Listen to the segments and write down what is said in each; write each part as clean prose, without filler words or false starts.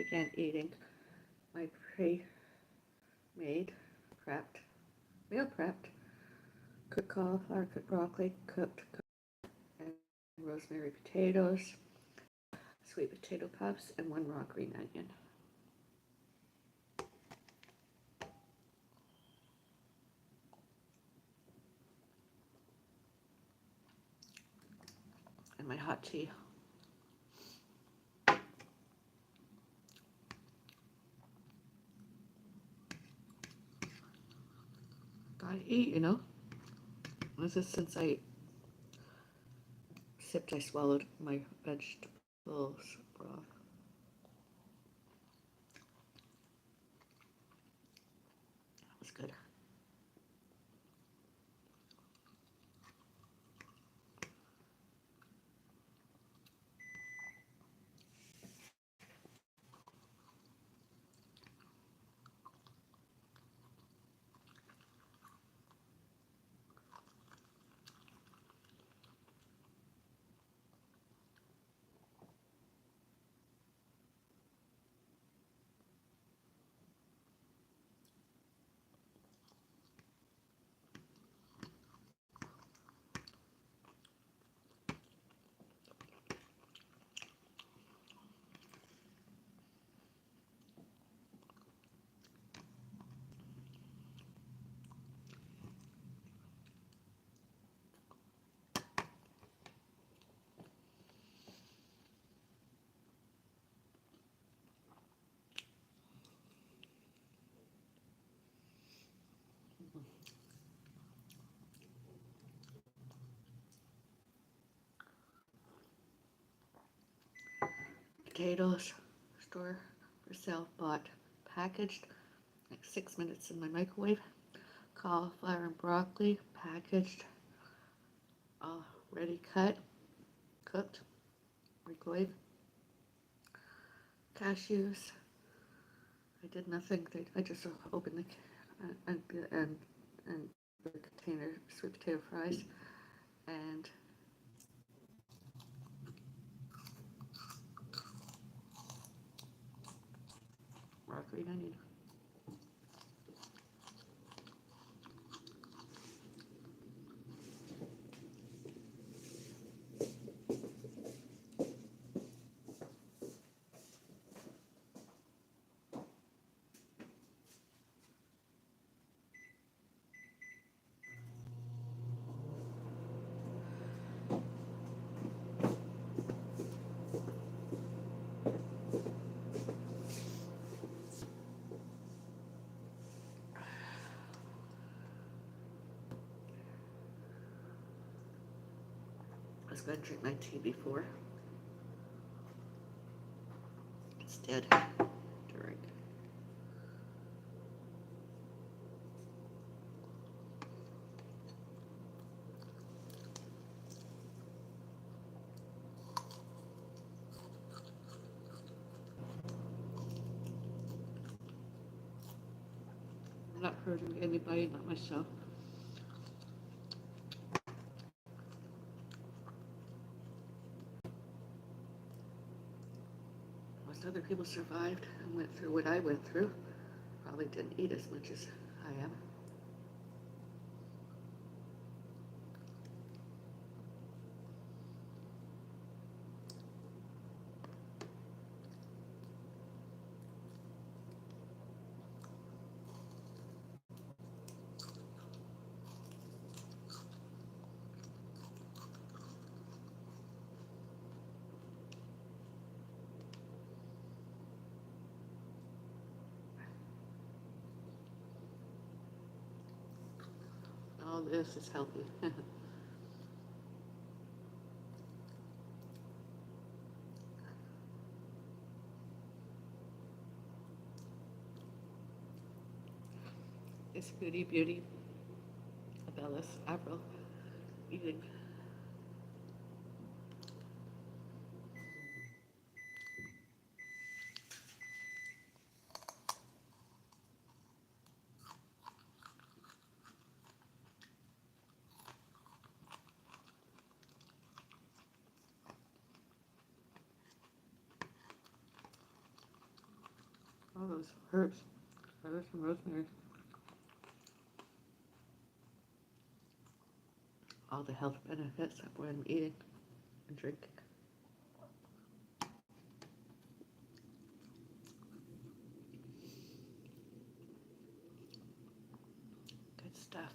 began eating my pre-made, prepped, meal prepped, cooked cauliflower, cooked broccoli, cooked and rosemary potatoes, sweet potato puffs, and one raw green onion. And my hot tea. Gotta eat, you know. This is since I swallowed my vegetables broth. That was good. Potatoes, store for sale, bought, packaged, like 6 minutes in my microwave. Cauliflower and broccoli, packaged, ready cut, cooked, microwave. Cashews, I did nothing. I just opened and the container sweet potato fries and raw green onion. I was going to drink my tea before. Instead, during. I'm not hurting anybody, not myself. Most other people survived and went through what I went through. Probably didn't eat as much as I am. All this is healthy. It's Beauty, Bellis, Avril, eating. All those herbs, lettuce and rosemary. All the health benefits of what I'm eating and drinking. Good stuff.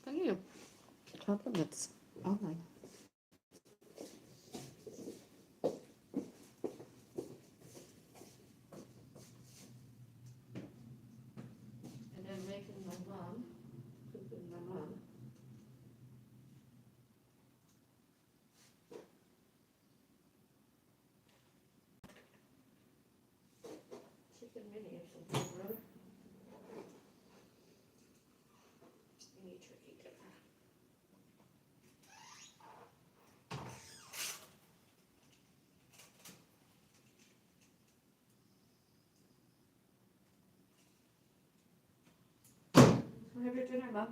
Thank you. Compliments. All mine. And then making my mom, cooking my mom. Chicken mini or something, brother. Mini turkey dinner. Have your dinner, Mom.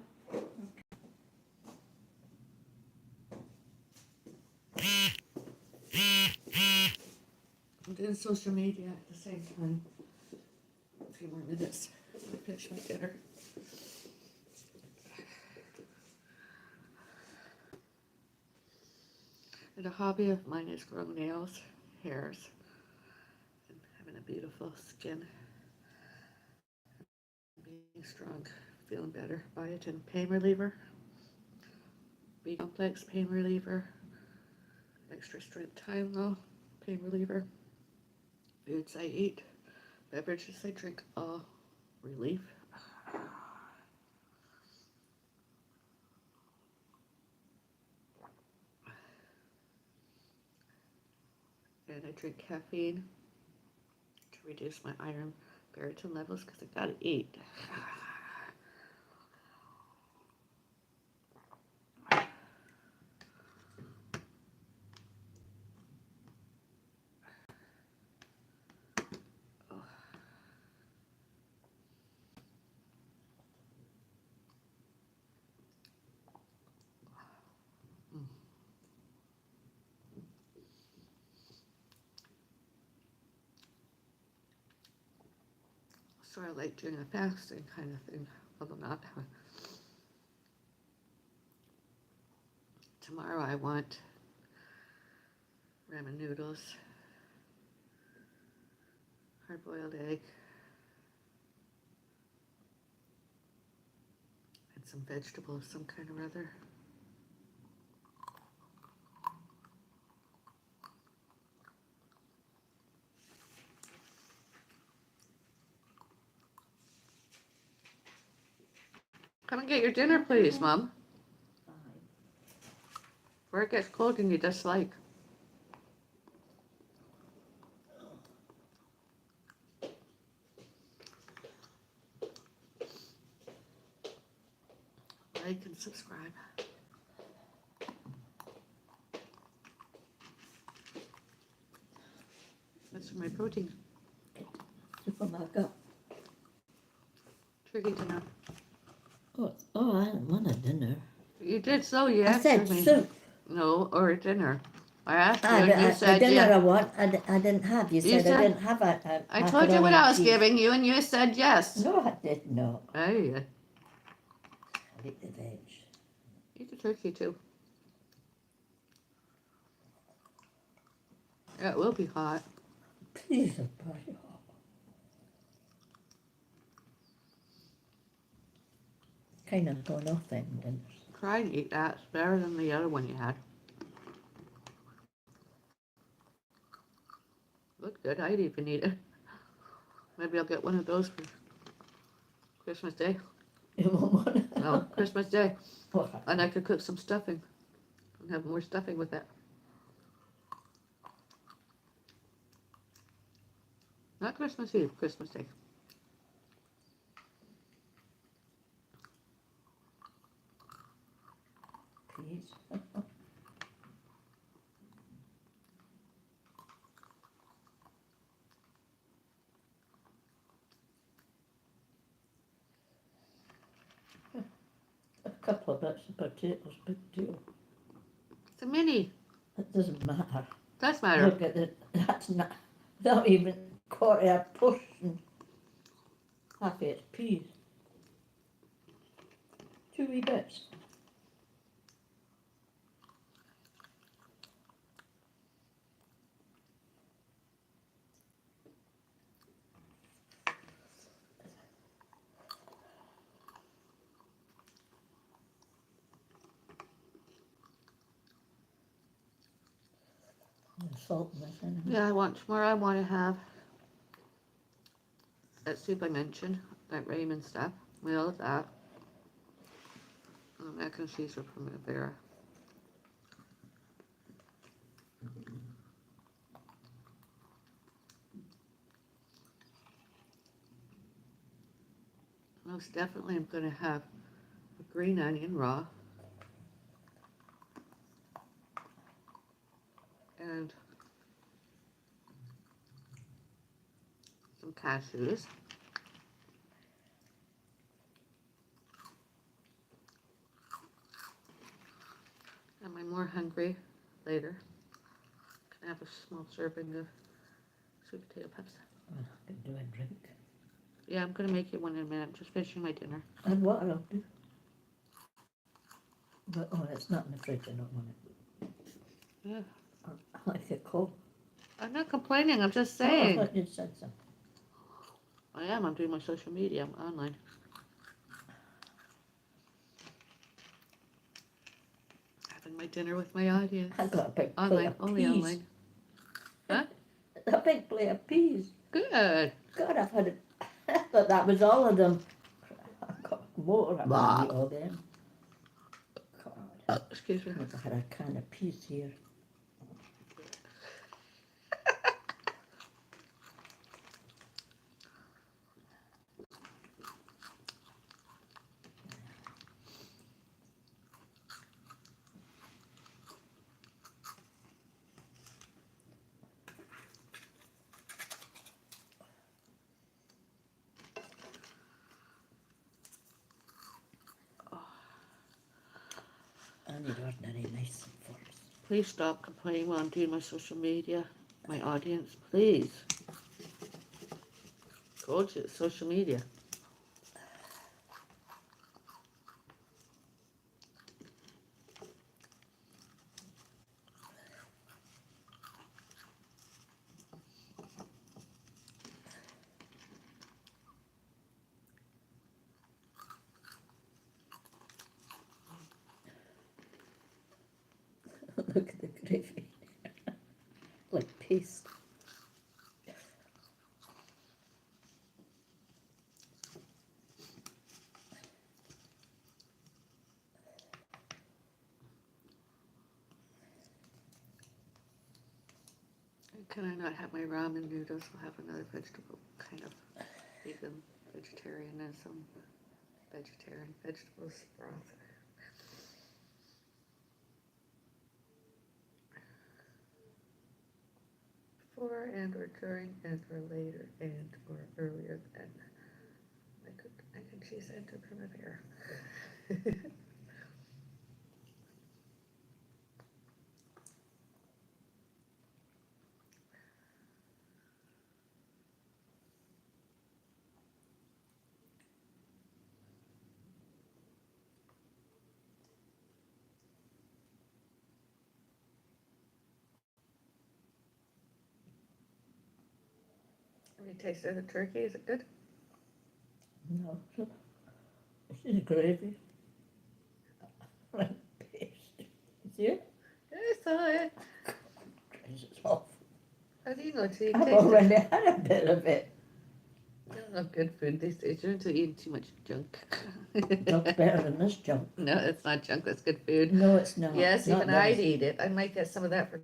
I'm doing social media at the same time. A few more minutes. I'll finish my dinner. And a hobby of mine is growing nails, hairs, and having a beautiful skin. Being strong, feeling better. Biotin pain reliever, B complex pain reliever, extra strength Tylenol pain reliever. Foods I eat, beverages I drink, all relief. And I drink caffeine to reduce my iron ferritin levels because I gotta eat. Sort of like doing a fasting kind of thing, although not. Tomorrow I want ramen noodles, hard-boiled egg, and some vegetables, some kind or other. Come and get your dinner, please, Mom. Where it gets cold and you dislike. Like and subscribe. That's for my protein. Supermarket. Turkey dinner. Oh, I didn't want a dinner. You did so, you I said answered me. soup. No, or a dinner. I asked you Ah, and you the said dinner yeah. I want, I didn't have. You said I didn't have a I told you what macaroni I was cheese. giving you and you said yes. No, I did not. Hey, I eat the veg. eat the turkey too. Yeah, it will be hot. Please, buddy. Kind of gone off them dinners. Try and eat that. It's better than the other one you had. Looked good. I'd even eat it. Maybe I'll get one of those for Christmas Day. You want one? No, Christmas Day. What? And I could cook some stuffing and have more stuffing with that. Not Christmas Eve, Christmas Day. peas. A couple of bits of potatoes, big deal. It's a mini. It doesn't matter. Does matter. Look at it. That's not even quarter a portion. Half it's peas. 2 wee bits. And salt in this anyway. Yeah, I want more. I want to have that soup I mentioned, that ramen stuff. We all of that. And mac and cheese are from there. Most definitely I'm going to have a green onion raw. And some cashews. Am I more hungry later? Can I have a small serving of sweet potato puffs? I can do a drink. Yeah, I'm going to make you one in a minute. I'm just finishing my dinner. And what I'll do. But, oh, it's not in the fridge, I don't want it. Yeah. I like it cold. I'm not complaining. I'm just Oh, I saying. thought you'd said something. I am. I'm doing my social media. I'm online. Having my dinner with my audience. I got a big plate Online. of Only peas. online. Huh? A big plate of peas. Good. God, I've had it. I thought that was all of them. I've got more. I Bah. can't eat all them. God. Excuse me. I've had a can of peas here. I need ordinary nice and forks. Please stop complaining while I'm doing my social media. My audience, please. Told you, it's social media. Look at the gravy. Like paste. Can I not have my ramen noodles? I'll have another vegetable, kind of vegan vegetarianism, vegetarian vegetables broth. Before and or during and or later and or earlier than I cooked mac and cheese into primavera. Have you tasted the turkey? Is it good? No. See the gravy? Like paste. See it? I saw it. Christ, it's awful. How do you know till you I've taste it? already had a bit of it. You don't have good food these days. You're into eating too much junk. Not better than this junk. No, it's not junk. That's good food. No, it's not. Yes, Not even that I'd is- eat it. I might get some of that for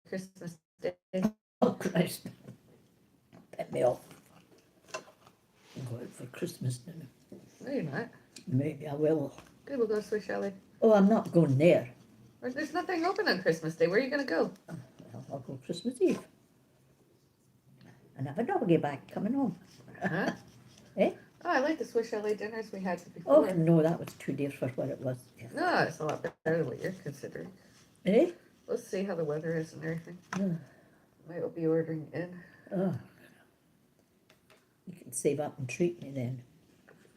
Christmas Day. Oh, Christ. Let me off. I'm going for Christmas dinner. No, you're not. Maybe I will. Good, we'll go Swiss chalet. Oh, I'm not going there. There's nothing open on Christmas Day. Where are you going to go? Well, I'll go Christmas Eve. And have a doggy bag coming home. Huh? Eh? Oh, I like the Swiss chalet dinners we had Oh, before. no, that was too dear for what it was. No, it's a lot better than what you're considering. Eh? Let's see how the weather is and everything. Ugh. Might be ordering in. Oh. You can save up and treat me then.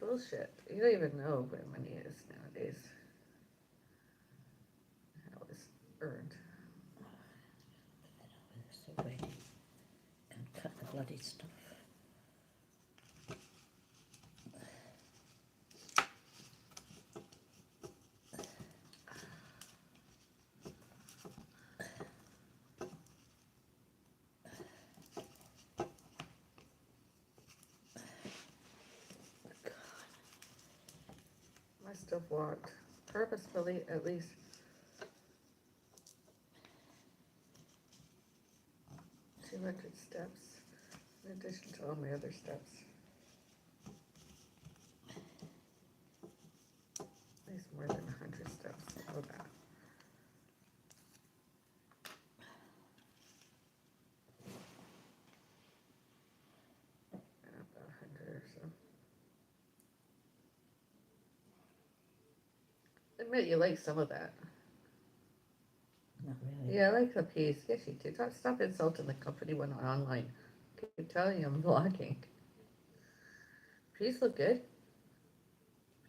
Bullshit. You don't even know what money is nowadays. How it's earned. So ready. And cut the bloody stuff. Must have walked purposefully at least 200 steps in addition to all my other steps. At least more than 100 steps. Oh, that. About 100 or so. Admit you like some of that. Not really. Yeah, I like the peas. Yes, you do. Stop insulting the company when I'm online. I keep telling you I'm vlogging. Peas look good.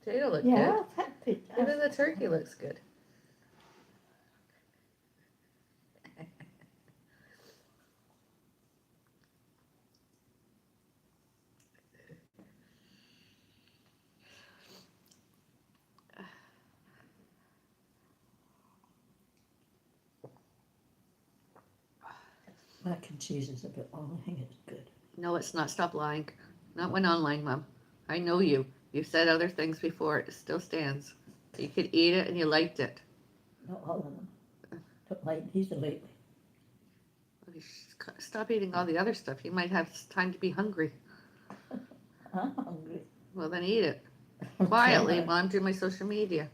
Potato look Yeah, I've had pizza. good. Even the turkey looks good. Mac and cheese is a bit, oh, I think it's good. No, it's not. Stop lying. Not when online, Mom. I know you. You've said other things before. It still stands. You could eat it and you liked it. Not all of them. Don't like these lately. Stop eating all the other stuff. You might have time to be hungry. I'm hungry. Well, then eat it. I'm Quietly trying. while I'm doing my social media.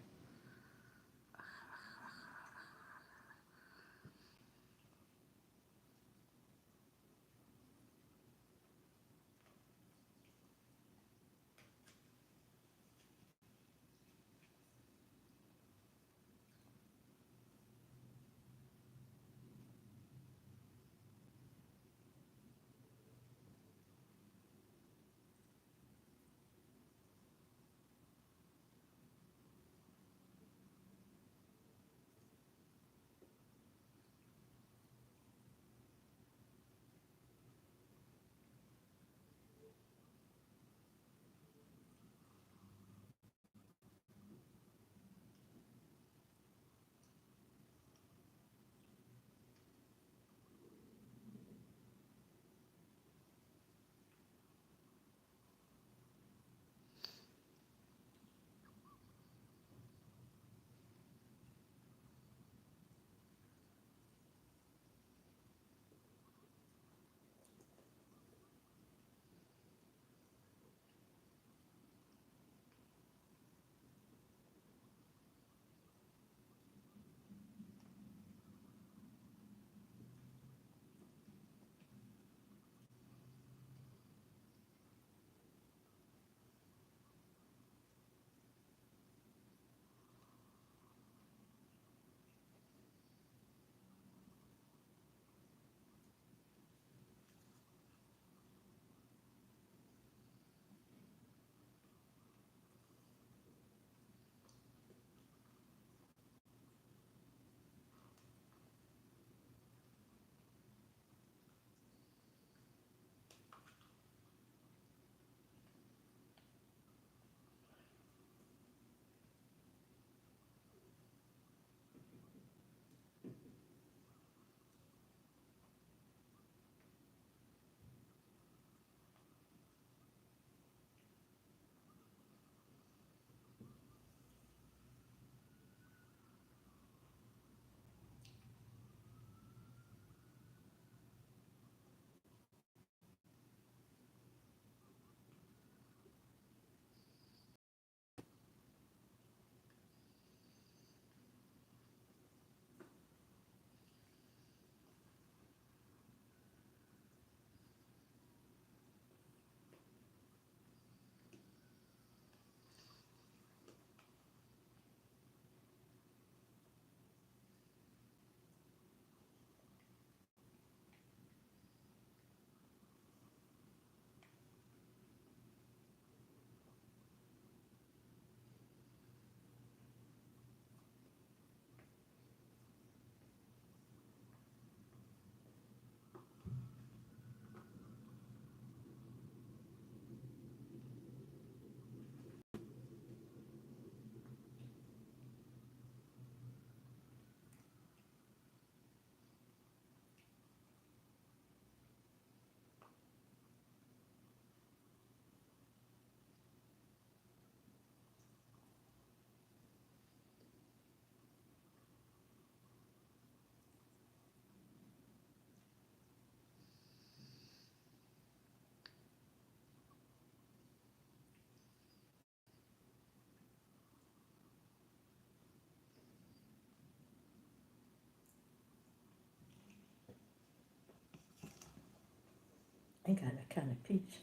I got a can of peas.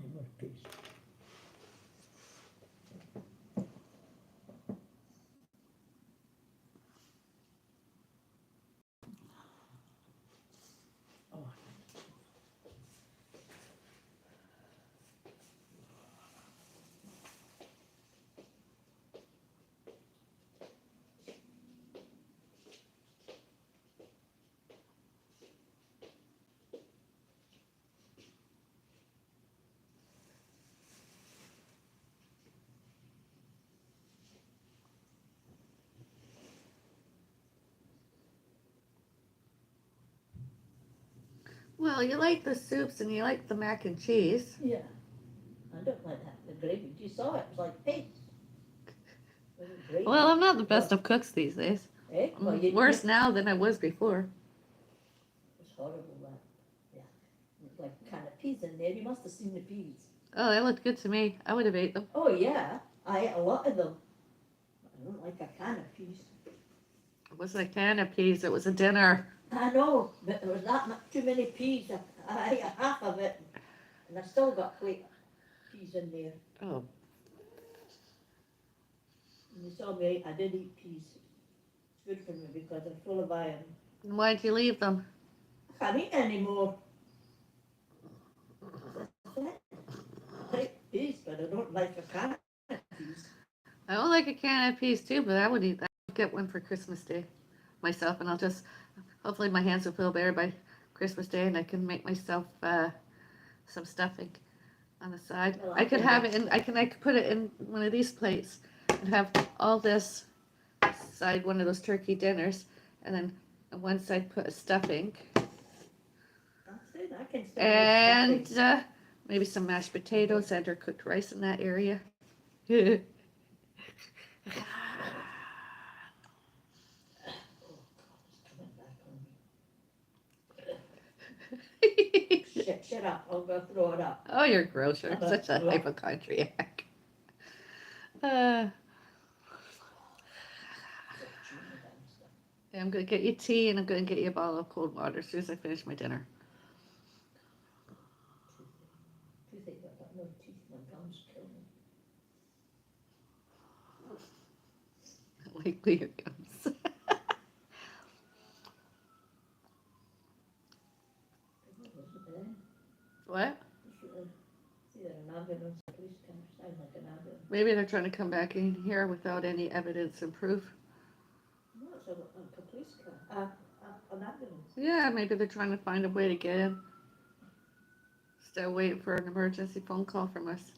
Any more peas? Oh, Well, you like the soups and you like the mac and cheese. yeah. I don't like that. The gravy. You saw it. It was like paste. It was gravy. Well, I'm not the best of cooks these days. Eh? Well, I'm worse now than I was before. It was horrible, that. Yeah. It was like kind of peas in there. You must have seen the peas. Oh, they looked good to me. I would have ate them. Oh, yeah. I ate a lot of them. I don't like a can of peas. It wasn't a can of peas, it was a dinner. I know, but there was that much, too many peas. I ate half of it, and I still got quite peas in there. Oh, And you saw me, I did eat peas. It's good for me because I'm full of iron. and why'd you leave them? I can't eat anymore. I like peas, but I don't like a can of peas. I don't like a can of peas too, but I would eat that. I'll get one for Christmas Day myself, and I'll just, hopefully my hands will feel better by Christmas Day and I can make myself some stuffing on the side. Well, I I could can have make it in, I could put it in one of these plates and have all this side one of those turkey dinners, and then on one side put a stuffing That's it, I can still make and stuffing. maybe some mashed potatoes and or cooked rice in that area. Oh, God, it's coming back on me. Shut up, I'll go throw it up. Oh, you're gross. You're such a hypochondriac. Uh, I'm gonna get you tea and I'm gonna get you a bottle of cold water as soon as I finish my dinner. Toothache, I got no teeth, my gums kill me. Likely your gums. What? See that an ambulance, a police car, sounds like an ambulance. Maybe they're trying to come back in here without any evidence and proof. No, it's a police car, an ambulance. Yeah, maybe they're trying to find a way to get in. Still waiting for an emergency phone call from us.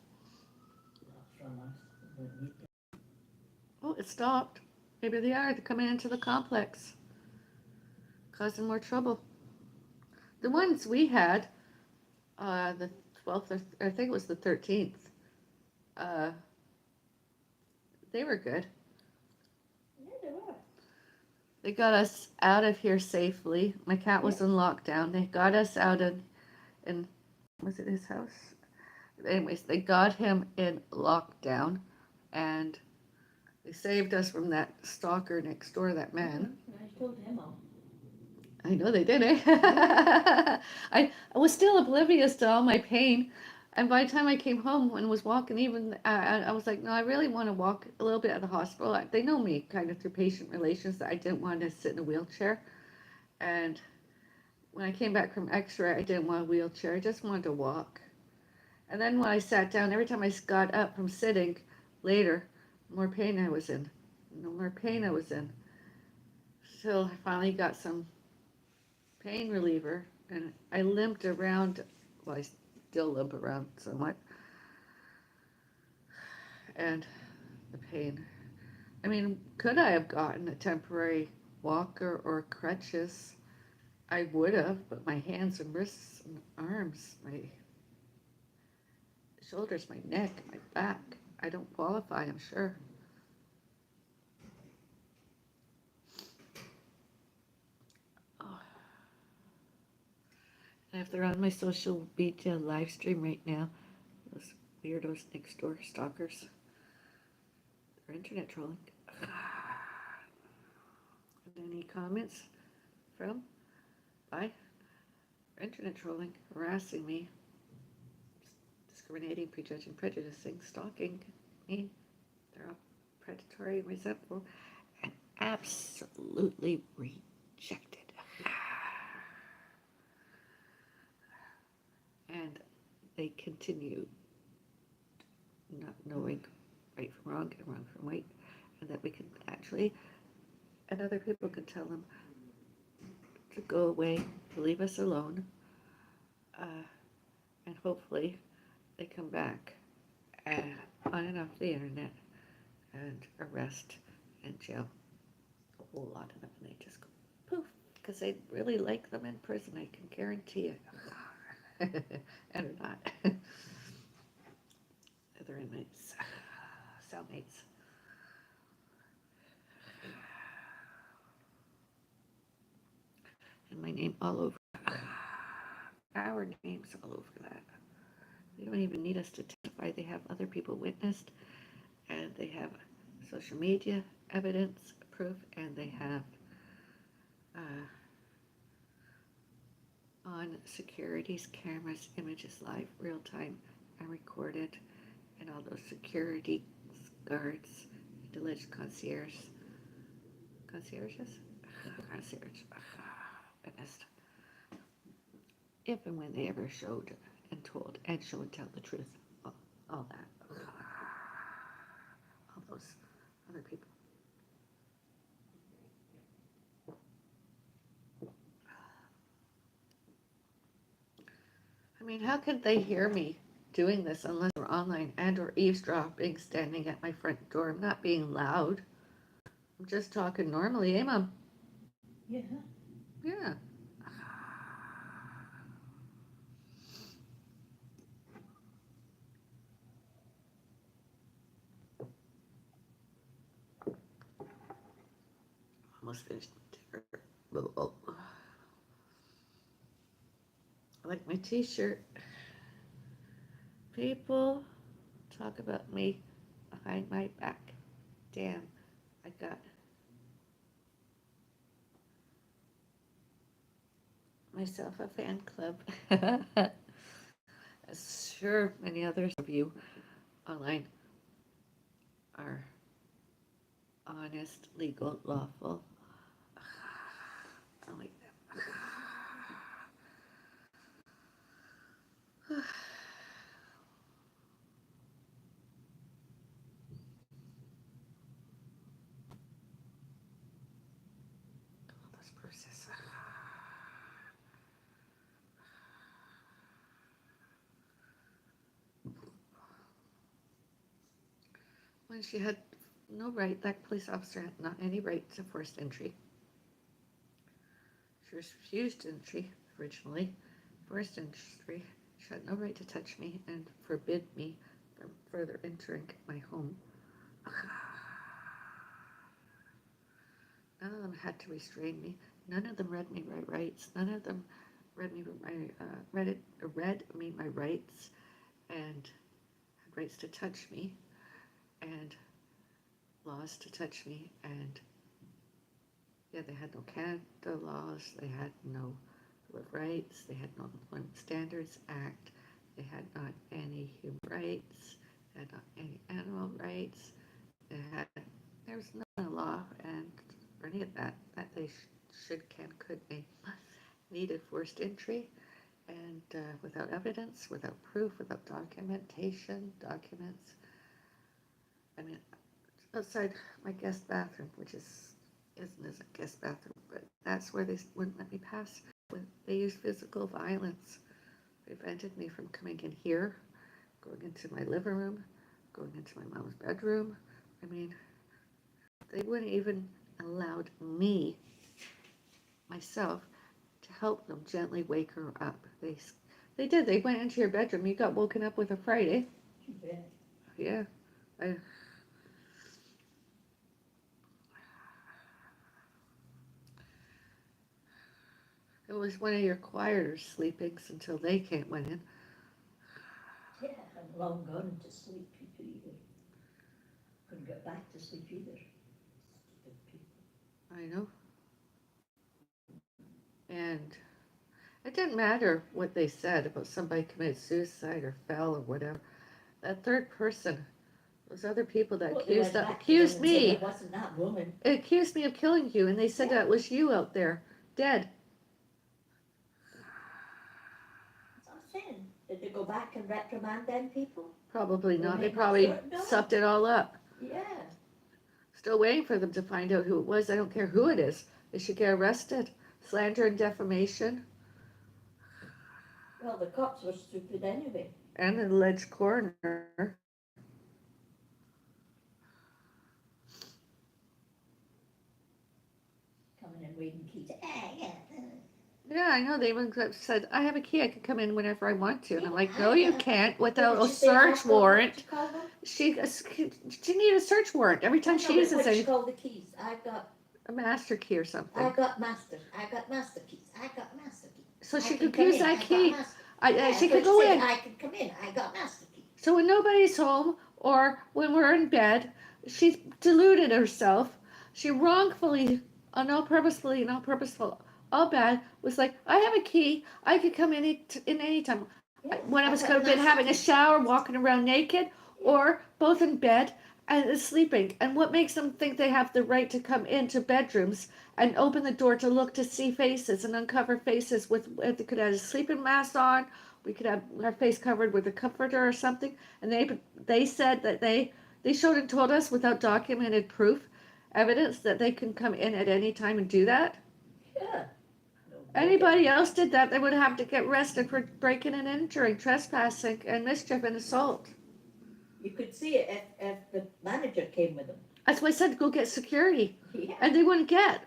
That's from us. We don't need that. Oh, it stopped. Maybe they are. They're coming into the complex, causing more trouble. The ones we had, the 12th, or I think it was the 13th, they were good. Yeah, they were. They got us out of here safely. My cat was in lockdown. They got us out in was it his house? Anyways, they got him in lockdown, and they saved us from that stalker next door, that man. I told him off. I know they did, eh? I was still oblivious to all my pain. And by the time I came home and was walking, even I was like, no, I really want to walk a little bit at the hospital. They know me kind of through patient relations that I didn't want to sit in a wheelchair. And when I came back from X-ray, I didn't want a wheelchair. I just wanted to walk. And then when I sat down, every time I got up from sitting later, more pain I was in. No more pain I was in. So I finally got some pain reliever, and I limped around. Well, I still limp around somewhat, and the pain. I mean, could I have gotten a temporary walker or crutches? I would have, but my hands and wrists and arms, my shoulders, my neck, my back, I don't qualify, I'm sure. Oh. And if they're on my social media live stream right now, those weirdos next door, stalkers, they're internet trolling. Any comments from? Bye. internet trolling, harassing me, discriminating, prejudging, prejudicing, stalking me. They're all predatory, resentful, and absolutely rejected. And they continue not knowing right from wrong and wrong from right, and that we can actually, and other people can tell them to go away, to leave us alone, uh, and hopefully they come back on and off the internet and arrest and jail a whole lot of them, and they just go poof because they really like them in prison. I can guarantee it. And not other inmates, cellmates. And my name all over. Our names all over that. They don't even need us to testify. They have other people witnessed, and they have social media evidence, proof, and they have on security's cameras, images live, real time, and recorded, and all those security guards, and alleged concierges, witnessed, if and when they ever showed and told and show and tell the truth, all that, all those other people. I mean, how could they hear me doing this unless we're online and or eavesdropping, standing at my front door? I'm not being loud. I'm just talking normally, eh, Mom? Yeah. Yeah. Almost finished dinner. Oh. I like my t-shirt. People talk about me behind my back. Damn, I got myself a fan club. As sure many others of you online are honest, legal, lawful. I like them. All those purses. When she had no right, that police officer had not any right to forced entry. She refused entry originally, forced entry. She had no right to touch me and forbid me from further entering my home. None of them had to restrain me. None of them read me my rights. None of them read me my rights and had rights to touch me and laws to touch me. And yeah, they had no Canada laws. They had no Bill of Rights. They had no Employment Standards Act. They had not any human rights. They had not any animal rights. There was no law and or any of that they should, can, could, may, needed forced entry, and without evidence, without proof, without documentation, documents. I mean, outside my guest bathroom, which isn't as a guest bathroom, but that's where they wouldn't let me pass. They used physical violence, prevented me from coming in here, going into my living room, going into my mom's bedroom. I mean, they wouldn't even allowed me, myself, to help them gently wake her up. They did. They went into your bedroom. You got woken up with a fright, eh? Yeah. Yeah. It was one of your choirs sleepings until they went in. Yeah, I'm long gone to sleep either. Couldn't get back to sleep either. Stupid people. I know. And It didn't matter what they said about somebody committed suicide or fell or whatever. That third person, those other people that Well, they went back to them accused and said me, it wasn't that woman. accused me of killing you, and they said Yeah. that was you out there, dead. That's what I'm saying. Did they go back and reprimand them people? Probably Were not. They not probably sure? No. sucked it all up. Yeah. Still waiting for them to find out who it was. I don't care who it is. They should get arrested. Slander and defamation. Well, the cops were stupid anyway. And an alleged coroner. Coming and reading keys. Yeah, I know. They even said, I have a key. I can come in whenever I want to. And I'm like, no, Yeah. you can't without What a did you say, search Avril? warrant. What did you call them? She needed a search warrant every time she uses What did you any call the keys? I got master key or something. master. I got master keys. I got master keys. So I she can could come use in. that I got key. master. She could That's go what you in. said. I can come in. I got master key. So when nobody's home or when we're in bed, she deluded herself. She wrongfully, not purposefully, not purposeful, all bad, was like, I have a key. I could come in any time. Yeah, One of us got could have been master having a key. shower, walking around naked, or both in bed and sleeping. And what makes them think they have the right to come into bedrooms and open the door to look to see faces and uncover faces if they could have a sleeping mask on, we could have our face covered with a comforter or something. And they said that they showed and told us without documented proof, evidence that they can come in at any time and do that. Yeah. Anybody else did that, they would have to get arrested for breaking and entering, trespassing, and mischief and assault. You could see it if the manager came with them. That's why I said go get security, Yeah. and they wouldn't get.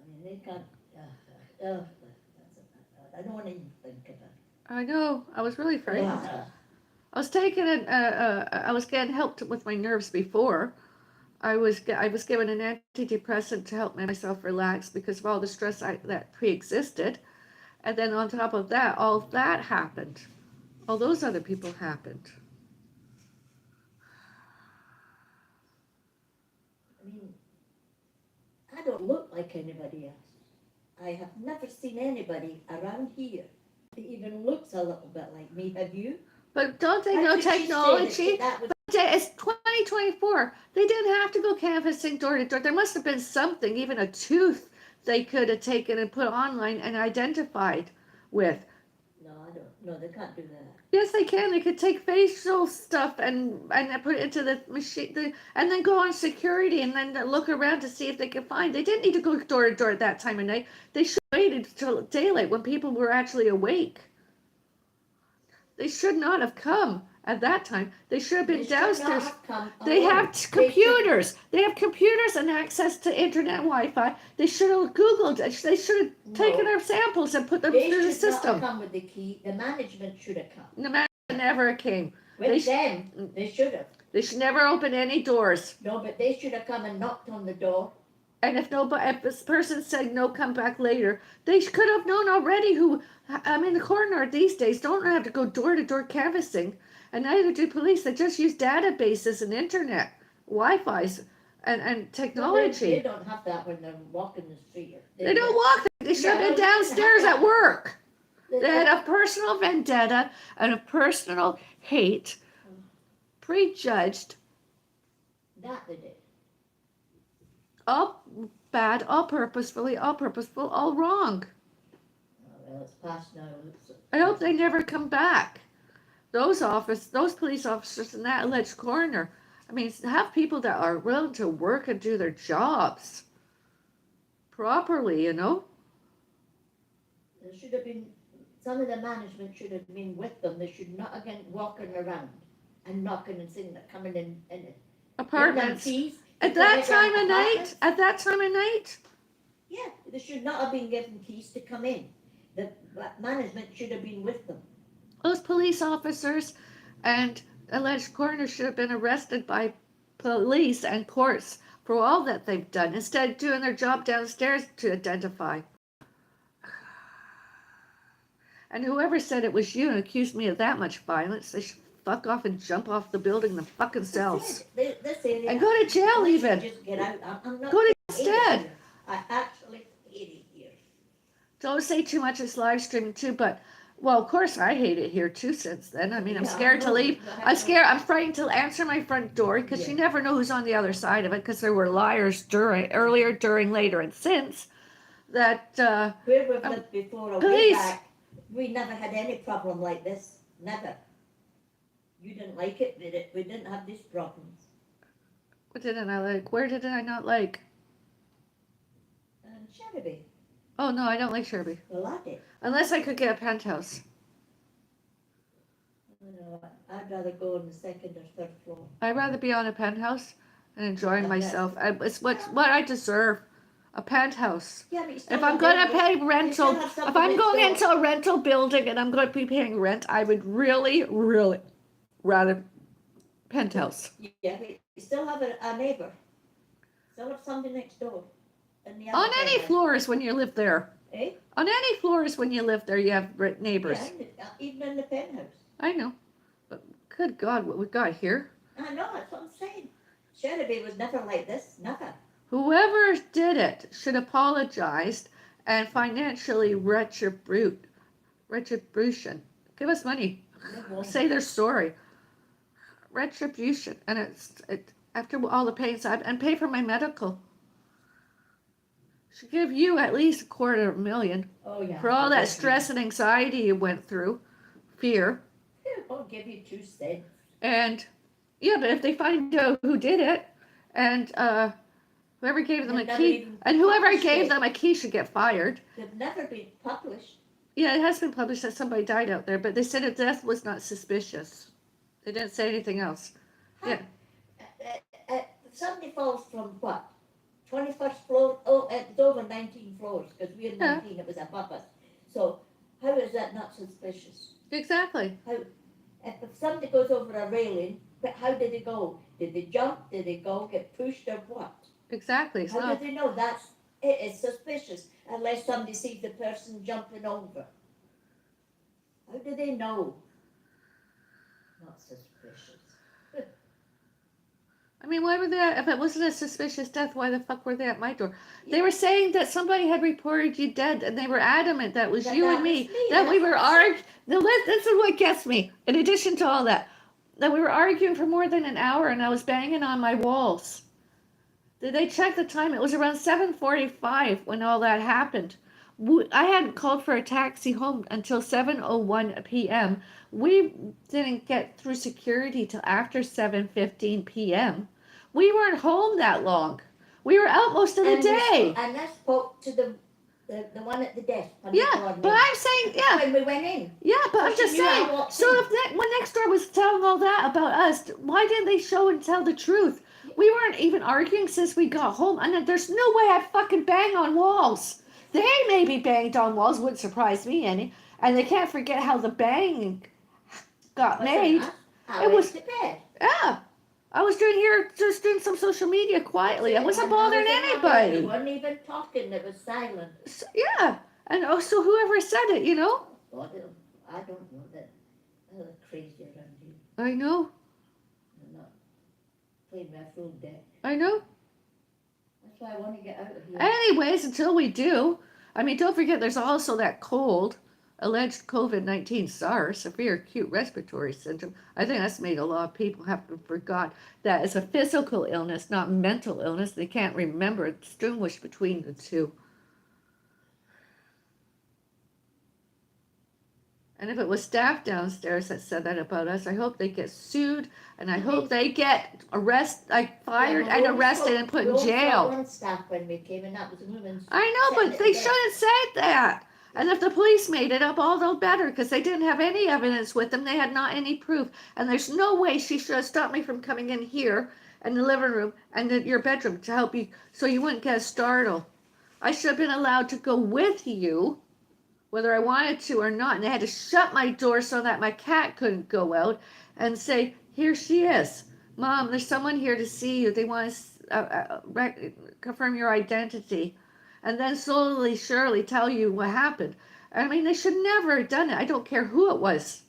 I mean, they got. I don't want to even think about it. I know. I was really frightened. Ugh. I was taking it. I was getting helped with my nerves before. I was given an antidepressant to help myself relax because of all the stress that pre-existed, and then on top of that, all that happened. All those other people happened. I mean, I don't look like anybody else. I have never seen anybody around here that even looks a little bit like me. Have you? But don't they How know could you say technology? that was It's 2024. They didn't have to go canvassing door to door. There must have been something, even a tooth, they could have taken and put online and identified with. No, I don't. No, they can't do that. Yes, they can. They could take facial stuff and put it into the machine, and then go on security and then look around to see if they could find. They didn't need to go door to door at that time of night. They should have waited till daylight when people were actually awake. They should not have come at that time. They should have been They should not downstairs. have come They alone. have computers. They have computers and access to internet and Wi-Fi. They should have Googled it. They should have taken our samples and put them They through the should not have system. come with the key. The management should have come. No matter, never came. With them, they should have. They should never open any doors. No, but they should have come and knocked on the door. And if this person said no, come back later, they could have known already who. I mean, the coroner these days don't have to go door to door canvassing, and neither do police. They just use databases and internet, Wi-Fi's, and technology. They don't have that when they're walking the street. They don't walk. They should have been downstairs at work. They had a personal vendetta and a personal hate, prejudged, That they did. all bad, all purposeful, all wrong. Oh, well, it's past now. I hope they never come back. Those police officers and that alleged coroner. I mean, have people that are willing to work and do their jobs properly, you know? There should have been, some of the management should have been with them. They should not have been walking around and knocking and saying that coming in and Apartments. keys. At that time of night? Yeah, they should not have been given keys to come in. The management should have been with them. Those police officers and alleged coroner should have been arrested by police and courts for all that they've done, instead of doing their job downstairs to identify. And whoever said it was you and accused me of that much violence, they should fuck off and jump off the building themselves. This area, And go to jail they should even. just get out. I'm not Go to saying instead. here. I actually hate don't say too much. It's live streaming too, but well, of course I hate it here too. Since then, I mean, I'm Yeah, scared I to know. leave. I'm scared. I'm frightened to answer my front door because you Yeah. never know who's on the other side of it. Because there were liars earlier, during, later, and since that. Where we've Um, lived before, or way Police. back, we never had any problem like this. Never. You didn't like it, did it? We didn't have these problems. What didn't I like? Where did I not like? And Shelby, Oh no, I don't like Sherby. well, I did. Unless I could get a penthouse. You know, I'd rather go on the second or third floor. I'd rather be on a penthouse and enjoying Yeah, myself. that's- It's what I deserve. A penthouse. Yeah, but you still If I'm have going to neighbours. pay You rental, still have if something I'm next going door. into a rental building and I'm going to be paying rent, I would really, really rather penthouse. Yeah, but you still have a neighbour. Still have somebody next door. In the On other any penthouse. floors when you live there. Eh? On any floors when you live there, you have neighbors. Yeah, even in the penthouse. I know. But good God, what we got here. I know, that's what I'm saying. Shelby was never like this. Never. Whoever did it should apologize and financially retribution. Give us money. Say they're sorry. Retribution. And it after all the pain and pay for my medical. Should give you at least $250,000 Oh, yeah. for all that stress and anxiety you went through, fear. I'll give you 2 cents. And yeah, but if they find out who did it, and whoever gave them They've a never key, even and whoever published gave it. them a key should get fired. They've never been published. Yeah, it has been published that somebody died out there, but they said a death was not suspicious. They didn't say anything else. Yeah. Somebody falls from what? 21st floor? Oh, it's over 19 floors because we had Yeah. 19, it was above us. So, how is that not suspicious? Exactly. If somebody goes over a railing, but how did they go? Did they jump? Did they go get pushed or what? Exactly. It's How not. do they know? It is suspicious unless somebody sees the person jumping over. How do they know? Not suspicious. I mean, why were they? If it wasn't a suspicious death, why the fuck were they at my door? They were saying that somebody had reported you dead, and they were adamant that was you and me. That we were arguing. This is what gets me. In addition to all that, that we were arguing for more than an hour, and I was banging on my walls. Did they check the time? It was around 7:45 when all that happened. I hadn't called for a taxi home until 7:01 p.m. We didn't get through security till after 7:15 p.m. We weren't home that long. We were out most of the day. And I spoke to the one at the desk. Yeah, but I'm saying, yeah. When we went in. Yeah, but So I'm just she knew I saying. walked So in. if when next door was telling all that about us, why didn't they show and tell the truth? We weren't even arguing since we got home, and there's no way I'd fucking bang on walls. They maybe banged on walls, wouldn't surprise me any. And they can't forget how the banging got made. I It went was- to bed. Yeah. I was just doing some social media quietly. I wasn't bothering We anybody. weren't even talking. It was silent. So, yeah. And also whoever said it, you know? God, I don't know that. They're crazy around here. I know. They're not playing my full deck. I know. That's why I want to get out of here. Anyways, until we do, I mean, don't forget there's also that alleged COVID-19 SARS, severe acute respiratory syndrome. I think that's made a lot of people have forgot that it's a physical illness, not mental illness. They can't remember, distinguish between the two. And if it was staff downstairs that said that about us, I hope they get sued, and I hope they get fired and arrested and put in jail. One staff when we came, and that was a woman's. I know, but they shouldn't have said that. And if the police made it up, all the better, because they didn't have any evidence with them. They had not any proof. And there's no way she should have stopped me from coming in here in the living room and your bedroom to help you so you wouldn't get startled. I should have been allowed to go with you, whether I wanted to or not. And they had to shut my door so that my cat couldn't go out and say, here she is. Mom, there's someone here to see you. They want to confirm your identity. And then slowly, surely tell you what happened. I mean, they should never have done it. I don't care who it was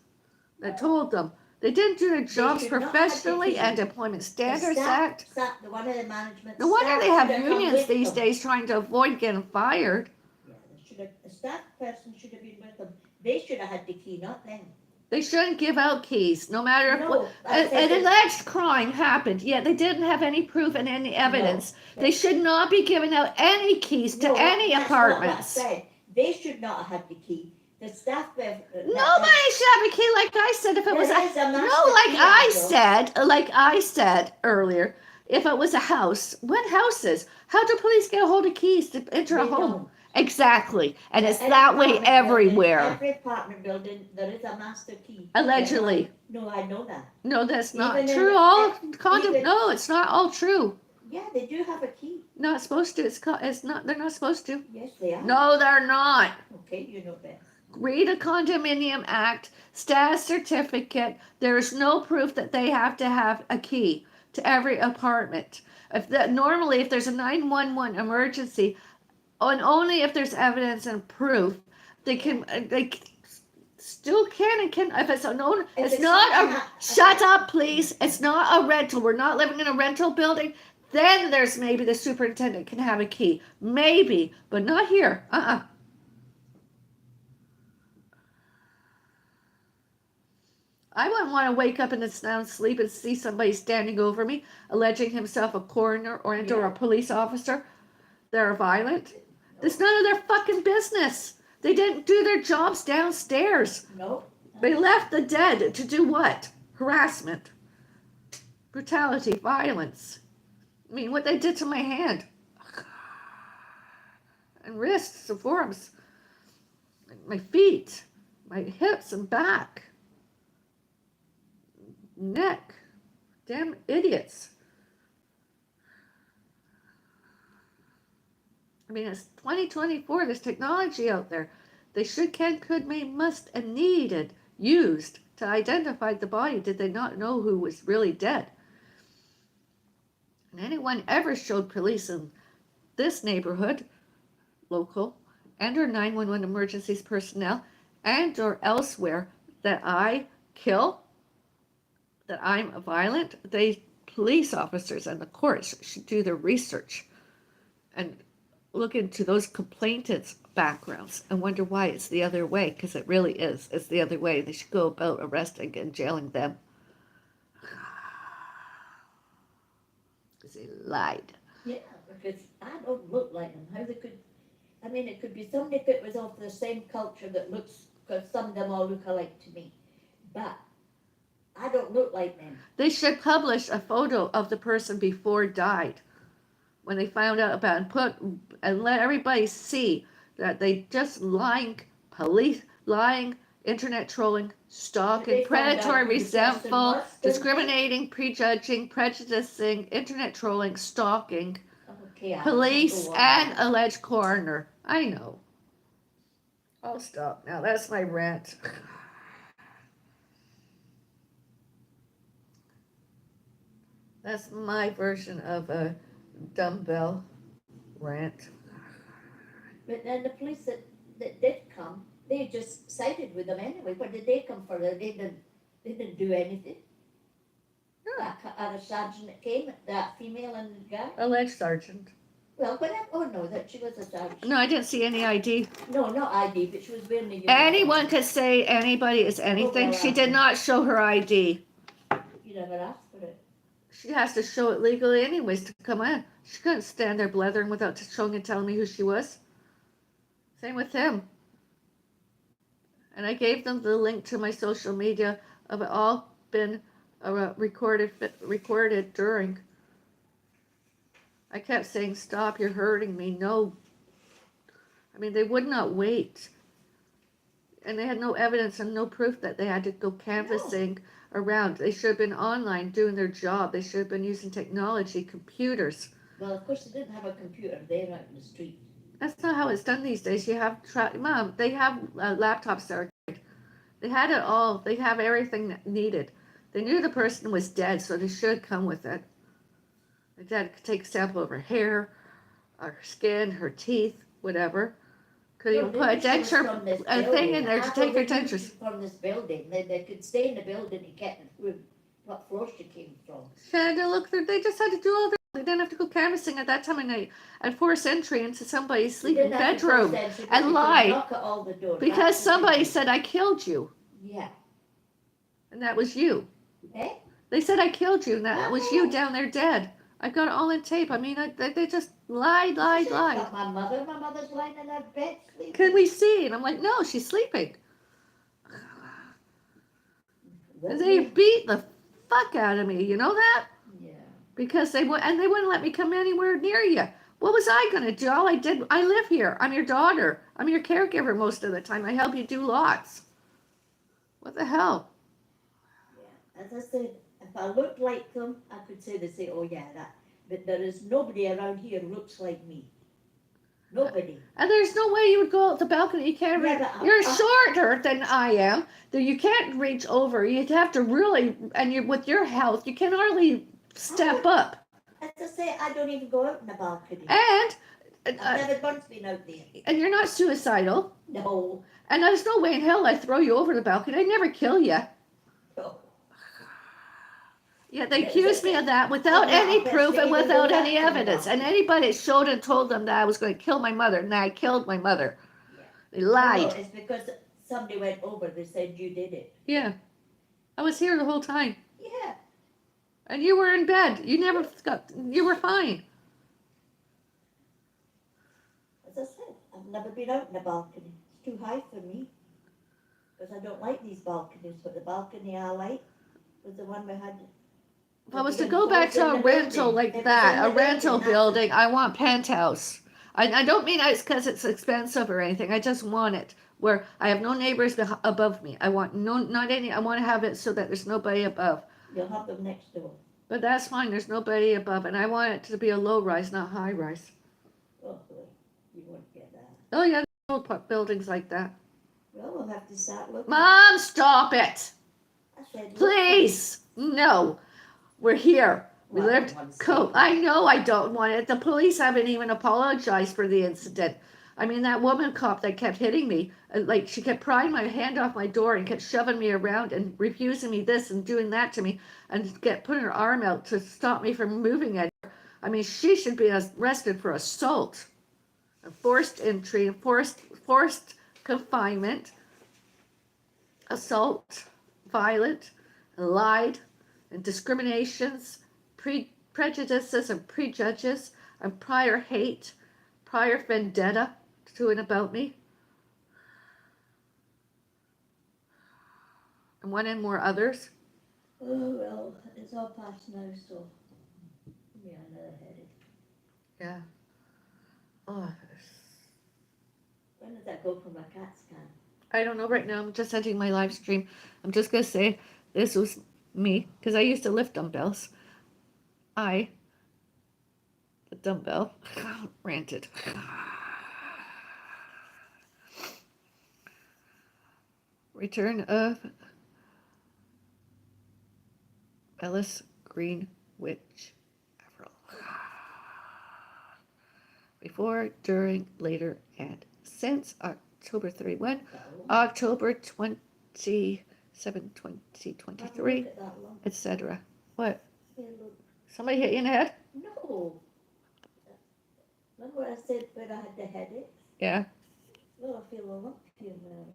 that told them. They didn't do their jobs should not have professionally taken- and Employment Standards The Act. the one of the management. No wonder staff they have should come unions with these them. days trying to avoid getting fired. Yeah, they a staff person should have been with them. They should have had the key, not them. They shouldn't give out keys, no matter if No, I said an alleged crime happened. Yet they didn't have any proof and any evidence. They should not be giving out any keys to any that's apartments. not what I said. They should not have had the key. The staff. Nobody should have a key, like I said. If it was There is a master no, like key, I said earlier, if it was a house, what houses? How do police get a hold of keys to enter a They home? don't. Exactly, and it's Every that way apartment building, everywhere. Every apartment building, there is a master key. Allegedly. No, I know that. No, that's not Even in true. the- All even- no, it's not all true. Yeah, they do have a key. Not supposed to. It's not. They're not supposed to. Yes, they are. No, they're not. Okay, you know best. Read a condominium act, status certificate. There's no proof that they have to have a key to every apartment. Normally, if there's a 911 emergency, and only if there's evidence and proof, they still can and can. If it's known, it's not a. Shut up, please. It's not a rental. We're not living in a rental building. Then there's maybe the superintendent can have a key, maybe, but not here. I wouldn't want to wake up in the sound sleep and see somebody standing over me, alleging himself a coroner or a police officer. They're violent. It's none of their fucking business. They didn't do their jobs downstairs. No. They left the dead to do what? Harassment, brutality, violence. I mean, what they did to my hand and wrists and forearms, my feet, my hips and back. Neck. Damn idiots. I mean, it's 2024. There's technology out there. They should, can, could, may, must, and needed, used to identify the body. Did they not know who was really dead? And anyone ever showed police in this neighborhood, local, and or 911 emergencies personnel, and or elsewhere, that I kill, that I'm violent, police officers and the courts should do their research and look into those complainants' backgrounds and wonder why it's the other way, because it really is. It's the other way. They should go about arresting and jailing them. Because they lied. Yeah, because I don't look like them. How they could, I mean, it could be somebody that was of the same culture that looks, because some of them all look alike to me. But I don't look like them. They should publish a photo of the person before died. When they found out about it, and let everybody see that they just lying, police lying, internet trolling, stalking, predatory, resentful, discriminating, prejudging, prejudicing, internet trolling, stalking, police, and alleged coroner. I know. I'll stop now. That's my rant. That's my version of a dumbbell rant. But then the police that did come, they just sided with them anyway. What did they come for? They didn't do anything. Yeah. That other sergeant that came, that female and the guy. Alleged sergeant. Well, whatever. Oh no, that she was a sergeant. No, I didn't see any ID. No, not ID, but she was wearing the uniform. Anyone could say anybody is anything. She did not show her ID. You never asked for it. She has to show it legally anyways to come in. She couldn't stand there blethering without showing and telling me who she was. Same with him. And I gave them the link to my social media of it all been recorded during. I kept saying, stop, you're hurting me. No. I mean, they would not wait. And they had no evidence and no proof that they had to go canvassing around. They should have been online doing their job. They should have been using technology, computers. Well, of course, they didn't have a computer. They were out in the street. That's not how it's done these days. You have, Mom, they have laptops that are great. They had it all. They have everything needed. They knew the person was dead, so they should come with it. My dad could take a sample of her hair, her skin, her teeth, whatever. Could even put a thing in there to take her dentures. From this building, they could stay in the building and get what floor she came from. She had to look through. They just had to do all their They didn't have to go canvassing at that time of night and force entry into somebody's You sleeping didn't have to force bedroom entry, but and you could lie knock at all the doors. because That's the somebody thing. said I killed you, Yeah. and that was you. Eh? They said I killed you, and that was you Oh. down there dead. I got it all in tape. I mean, they just lied. It's not my mother. My mother's lying in her bed sleeping. Can we see? And I'm like, no, she's sleeping. And they beat the fuck out of me. You know that? Yeah. Because they wouldn't let me come anywhere near you. What was I gonna do? All I did, I live here. I'm your daughter. I'm your caregiver most of the time. I help you do lots. What the hell? Yeah. As I said, if I looked like them, I could say they say, oh yeah, that. But there is nobody around here who looks like me. Nobody. And there's no way you would go out the balcony. You can't reach. You're shorter than I am. You can't reach over. You'd have to really, and you with your health, you can hardly step up. As I say, I don't even go out in the balcony. And I've never once been out there. And you're not suicidal. No. And there's no way in hell I'd throw you over the balcony. I'd never kill you. No. Yeah, they accused me of that without any proof and without any evidence. And anybody showed and told them that I was going to kill my mother, and I killed my mother. Yeah. They lied. No, it's because somebody went over. They said you did it. Yeah. I was here the whole time. Yeah. And you were in bed. You were fine. As I said, I've never been out in a balcony. It's too high for me. Because I don't like these balconies. But the balcony I like was the one we had. If I was to go back to a rental like that, a rental building, I want penthouse. I don't mean it's because it's expensive or anything. I just want it where I have no neighbors above me. I want I want to have it so that there's nobody above. You'll have them next door. But that's fine. There's nobody above, and I want it to be a low rise, not high rise. Oh boy, you won't get that. Oh yeah, old buildings like that. Well, we'll have to start looking. Mom, stop it! I said, Please, no. We're here. We lived. I know I don't want it. The police haven't even apologized for the incident. I mean, that woman cop that kept hitting me, like she kept prying my hand off my door and kept shoving me around and refusing me this and doing that to me and putting her arm out to stop me from moving it. I mean, she should be arrested for assault, forced entry, forced confinement, assault, violent, lied, and discriminations, prejudices and prejudges, and prior hate, prior vendetta to and about me. And one and more others. Oh, well, it's all past now, so give me another headache. Yeah. Oh. When does that go for my CAT scan? I don't know right now. I'm just ending my live stream. I'm just going to say this was me, because I used to lift dumbbells. The dumbbell, ranted. Return of Bellis Green Witch Avril. Before, during, later, and since October 31, October 27, 2023, etc. What? Somebody hit you in the head? No. Remember what I said when I had the headache? Yeah. Well, I feel a lump here now.